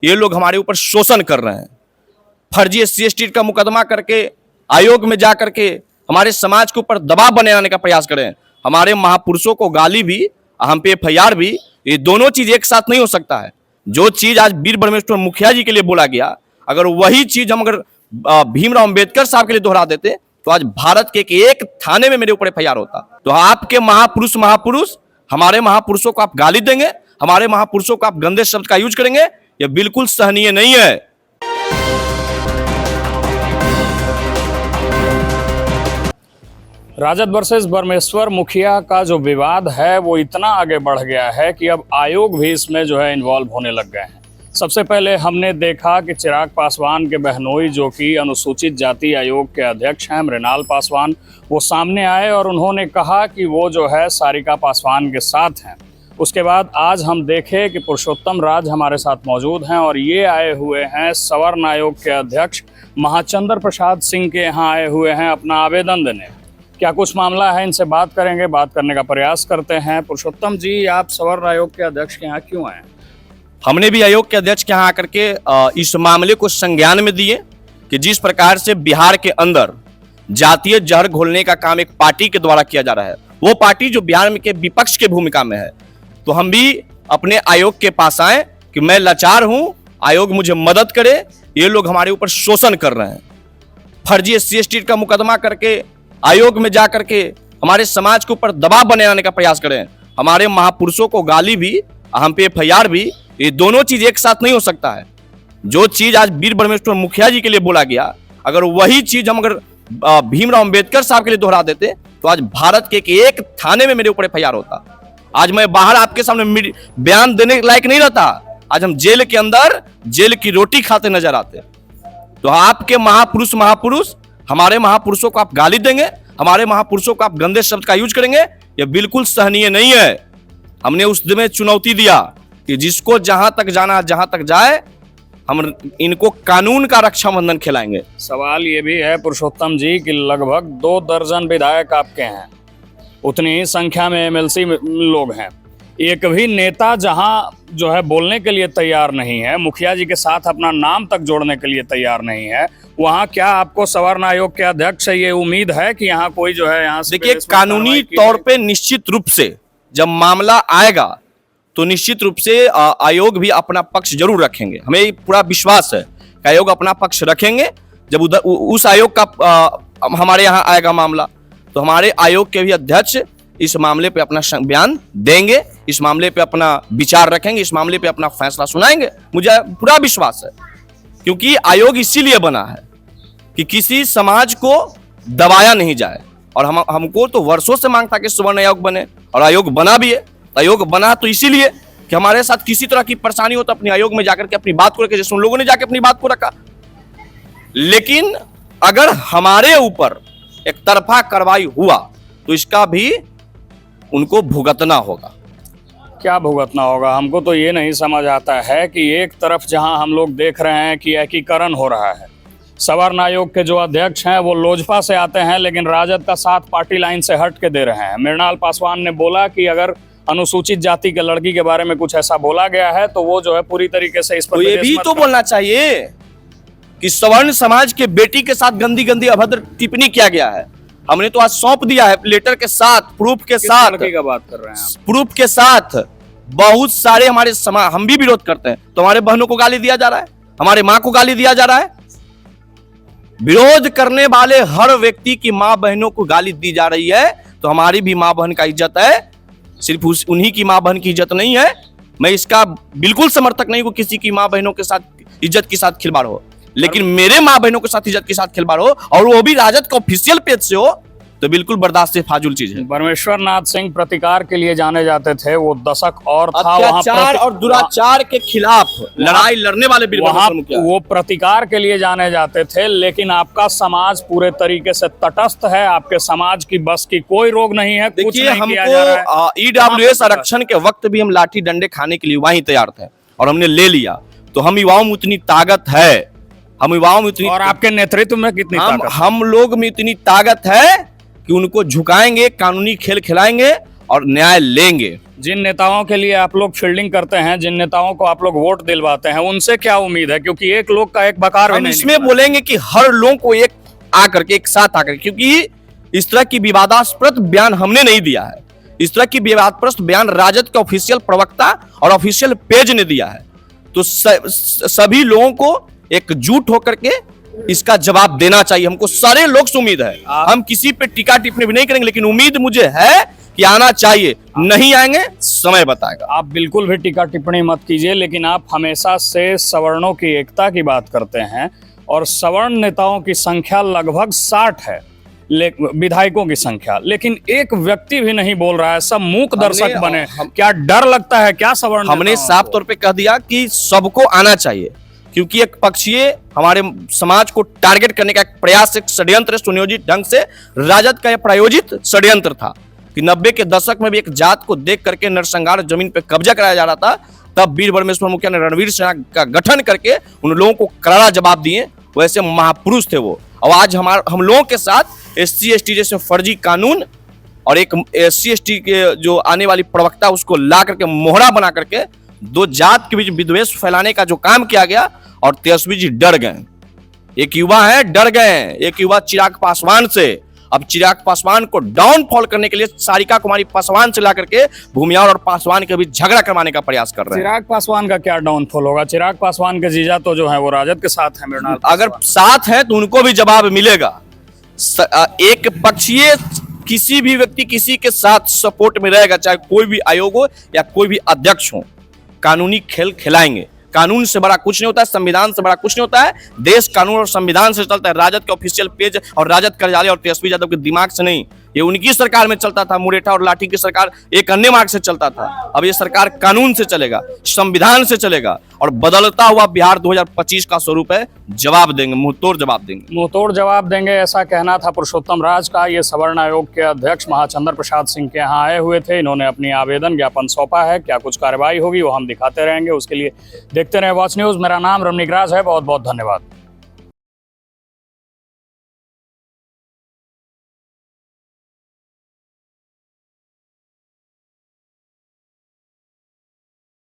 ये लोग हमारे ऊपर शोषण कर रहे हैं। फर्जी SC/ST का मुकदमा करके आयोग में जा करके हमारे समाज के ऊपर दबाव बनाने का प्रयास करें। हमारे महापुरुषों को गाली भी, हम पे FIR भी, ये दोनों चीज एक साथ नहीं हो सकता है। जो चीज आज वीर ब्रह्मेश्वर मुखिया जी के लिए बोला गया, अगर वही चीज हम भीमराव अंबेडकर साहब के लिए दोहरा देते तो आज भारत के एक थाने में मेरे ऊपर FIR होता। तो आपके महापुरुष हमारे महापुरुषों को आप गाली देंगे, हमारे महापुरुषों को आप गंदे शब्द का यूज करेंगे, यह बिल्कुल सहनीय नहीं है। राजद वर्सेस ब्रह्मेश्वर मुखिया का जो विवाद है वो इतना आगे बढ़ गया है कि अब आयोग भी इसमें जो है इन्वॉल्व होने लग गए हैं। सबसे पहले हमने देखा कि चिराग पासवान के बहनोई, जो कि अनुसूचित जाति आयोग के अध्यक्ष हैं, मृणाल पासवान, वो सामने आए और उन्होंने कहा कि वो जो है सारिका पासवान के साथ हैं। उसके बाद आज हम देखें कि पुरुषोत्तम राज हमारे साथ मौजूद हैं और ये आए हुए हैं सवर्ण आयोग के अध्यक्ष महाचंद्र प्रसाद सिंह के यहाँ आए हुए हैं अपना आवेदन देने। क्या कुछ मामला है, इनसे बात करेंगे, बात करने का प्रयास करते हैं। पुरुषोत्तम जी, आप सवर्ण आयोग के अध्यक्ष के यहाँ क्यों आए? हमने भी आयोग के अध्यक्ष के यहाँ आकर के इस मामले को संज्ञान में दिए कि जिस प्रकार से बिहार के अंदर जातीय जहर घोलने का काम एक पार्टी के द्वारा किया जा रहा है, वो पार्टी जो बिहार में के विपक्ष के भूमिका में है, तो हम भी अपने आयोग के पास आए कि मैं लाचार हूं, आयोग मुझे मदद करे, ये लोग हमारे ऊपर शोषण कर रहे हैं। फर्जी SC/ST का मुकदमा करके आयोग में जा करके हमारे समाज के ऊपर दबाव बनाने का प्रयास करें। हमारे महापुरुषों को गाली भी, हम पे FIR भी, ये दोनों चीज एक साथ नहीं हो सकता है। जो चीज आज वीर ब्रह्मेश्वर मुखिया जी के लिए बोला गया, अगर वही चीज हम भीमराव अंबेडकर साहब के लिए दोहरा देते तो आज भारत के एक थाने में मेरे ऊपर FIR होता। आज मैं बाहर आपके सामने बयान देने लायक नहीं रहता। आज हम जेल के अंदर जेल की रोटी खाते नजर आते। तो आपके महापुरुष हमारे महापुरुषों को आप गाली देंगे, हमारे महापुरुषों को आप गंदे शब्द का यूज करेंगे, यह बिल्कुल सहनीय नहीं है। हमने उस दिन चुनौती दिया कि जिसको जहां तक जाना जहां तक जाए, हम इनको कानून का रक्षा बंधन खिलाएंगे। सवाल ये भी है पुरुषोत्तम जी कि लगभग 2 दर्जन विधायक आपके हैं, उतनी ही संख्या में MLC लोग हैं, एक भी नेता जहां जो है बोलने के लिए तैयार नहीं है, मुखिया जी के साथ अपना नाम तक जोड़ने के लिए तैयार नहीं है, वहां क्या आपको सवर्ण आयोग के अध्यक्ष से ये उम्मीद है कि यहाँ कोई जो है यहाँ से देखिए, कानूनी तौर पे निश्चित रूप से जब मामला आएगा तो निश्चित रूप से आयोग भी अपना पक्ष जरूर रखेंगे। हमें पूरा विश्वास है कि आयोग अपना पक्ष रखेंगे। जब उधर उस आयोग का हमारे यहाँ आएगा मामला, तो हमारे आयोग के भी अध्यक्ष इस मामले पे अपना बयान देंगे, इस मामले पे अपना विचार रखेंगे, इस मामले पे अपना फैसला सुनाएंगे। मुझे पूरा विश्वास है, क्योंकि आयोग इसीलिए बना है कि किसी समाज को दबाया नहीं जाए। और हमको तो वर्षों से मांग था कि सवर्ण आयोग बने, और आयोग बना भी है। आयोग बना तो इसीलिए कि हमारे साथ किसी तरह की परेशानी हो तो अपने आयोग में जाकर के अपनी बात को रखे, जैसे उन लोगों ने जाकर अपनी बात को रखा। लेकिन अगर हमारे ऊपर एक तरफा कार्रवाई हुआ तो इसका भी उनको भुगतना होगा। क्या भुगतना होगा? हमको तो ये नहीं समझ आता है कि एक तरफ जहां हम लोग देख रहे हैं कि एकीकरण हो रहा है, सवर्ण आयोग के जो अध्यक्ष हैं वो लोजपा से आते हैं लेकिन राजद का साथ पार्टी लाइन से हट के दे रहे हैं। मृणाल पासवान ने बोला कि अगर अनुसूचित जाति के लड़की के बारे में कुछ ऐसा बोला गया है तो वो जो है पूरी तरीके से इस पर ये भी तो बोलना चाहिए कि सवर्ण समाज के बेटी के साथ गंदी गंदी अभद्र टिप्पणी किया गया है। हमने तो आज सौंप दिया है लेटर के साथ, प्रूफ के साथ। लड़की का बात कर रहे हैं आप? प्रूफ के साथ। बहुत सारे हमारे समाज, हम भी विरोध करते हैं, तो हमारे बहनों को गाली दिया जा रहा है, हमारे माँ को गाली दिया जा रहा है। विरोध करने वाले हर व्यक्ति की माँ बहनों को गाली दी जा रही है, तो हमारी भी माँ बहन का इज्जत है, सिर्फ उन्हीं की माँ बहन की इज्जत नहीं है। मैं इसका बिल्कुल समर्थक नहीं हूं किसी की माँ बहनों के साथ इज्जत के साथ खिलवाड़ हो, लेकिन मेरे माँ बहनों के साथ इज्जत के साथ खिलवाड़ हो और वो भी राजद का ऑफिशियल पेज से हो, तो बिल्कुल बर्दाश्त से फाजुल चीज है। ब्रह्मेश्वर नाथ सिंह प्रतिकार के लिए जाने जाते थे, वो दशक और था अत्याचार और दुराचार के खिलाफ लड़ाई लड़ने वाले वो प्रतिकार के लिए जाने जाते थे, लेकिन आपका समाज पूरे तरीके से तटस्थ है, आपके समाज की बस की कोई रोक नहीं है। देखिए, हमको EWS आरक्षण के वक्त भी हम लाठी डंडे खाने के लिए वहीं तैयार थे और हमने ले लिया। तो हम युवाओं में उतनी ताकत है, हम युवाओं में उतनी, और आपके नेतृत्व में कितनी ताकत? हम लोग में इतनी ताकत है कि उनको झुकाएंगे, कानूनी खेल खिलाएंगे और न्याय लेंगे। जिन नेताओं के लिए आप लोग फील्डिंग करते हैं, जिन नेताओं को आप लोग वोट दिलवाते हैं, उनसे क्या उम्मीद है? क्योंकि एक लोग का एक बकार भी हम नहीं इसमें निकला। बोलेंगे कि हर लोगों को एक आकर के, एक साथ आकर, क्योंकि इस तरह की विवादास्पद बयान हमने नहीं दिया है। इस तरह की विवादास्पद बयान राजद के ऑफिशियल प्रवक्ता और ऑफिशियल पेज ने दिया है। तो सभी लोगों को एकजुट होकर के इसका जवाब देना चाहिए। हमको सारे लोग से उम्मीद है, हम किसी पे टीका टिप्पणी भी नहीं करेंगे, लेकिन उम्मीद मुझे है कि आना चाहिए। नहीं आएंगे, समय बताएगा। आप बिल्कुल भी टीका टिप्पणी मत कीजिए, लेकिन आप हमेशा से सवर्णों की एकता की बात करते हैं और सवर्ण नेताओं की संख्या लगभग 60 है, विधायकों की संख्या, लेकिन एक व्यक्ति भी नहीं बोल रहा है, सब मूक दर्शक बने। क्या डर लगता है क्या सवर्ण? हमने साफ तौर पे कह दिया कि सबको आना चाहिए, क्योंकि एक पक्षीय हमारे समाज को टारगेट करने का एक प्रयास, एक षड्यंत्र, सुनियोजित ढंग से राजद का यह प्रायोजित षड्यंत्र था कि 90 के दशक में भी एक जात को देख करके नरसंहार जमीन पे कब्जा कराया जा रहा था। तब वीर परमेश्वर मुखिया ने रणवीर सेना का गठन करके उन लोगों को करारा जवाब दिए। वैसे महापुरुष थे वो। और आज हम लोगों के साथ SC ST जैसे फर्जी कानून और एक SC ST के जो आने वाली प्रवक्ता, उसको ला करके मोहरा बना करके दो जात के बीच विद्वेष फैलाने का जो काम किया गया, और तेजस्वी जी डर गए। एक युवा है, डर गए। एक युवा चिराग पासवान से, अब चिराग पासवान को डाउनफॉल करने के लिए सारिका कुमारी पासवान से ला करके भूमियार और पासवान के बीच झगड़ा करवाने का प्रयास कर रहे हैं। चिराग पासवान का क्या डाउनफॉल होगा? चिराग पासवान के जीजा तो जो है वो राजद के साथ है। मृणाल अगर साथ है तो उनको भी जवाब मिलेगा। एक पक्षीय किसी भी व्यक्ति किसी के साथ सपोर्ट में रहेगा, चाहे कोई भी आयोग हो या कोई भी अध्यक्ष हो। कानूनी खेल खिलाएंगे। कानून से बड़ा कुछ नहीं होता है, संविधान से बड़ा कुछ नहीं होता है। देश कानून और संविधान से चलता है। राजद के ऑफिशियल पेज और राजद कार्यालय और तेजस्वी यादव के दिमाग से नहीं। ये उनकी सरकार में चलता था। मुरेठा और लाठी की सरकार एक अन्य मार्ग से चलता था। अब ये सरकार कानून से चलेगा, संविधान से चलेगा, और बदलता हुआ बिहार 2025 का स्वरूप है। जवाब देंगे, मुंहतोड़ जवाब देंगे। मुंहतोड़ जवाब देंगे, ऐसा कहना था पुरुषोत्तम राज का। ये सवर्ण आयोग के अध्यक्ष महाचंद्र प्रसाद सिंह के यहाँ आए हुए थे। इन्होंने अपनी आवेदन ज्ञापन सौंपा है। क्या कुछ कार्रवाई होगी वो हम दिखाते रहेंगे। उसके लिए देखते रहे वॉच न्यूज। मेरा नाम रमनीक राज है। बहुत बहुत धन्यवाद।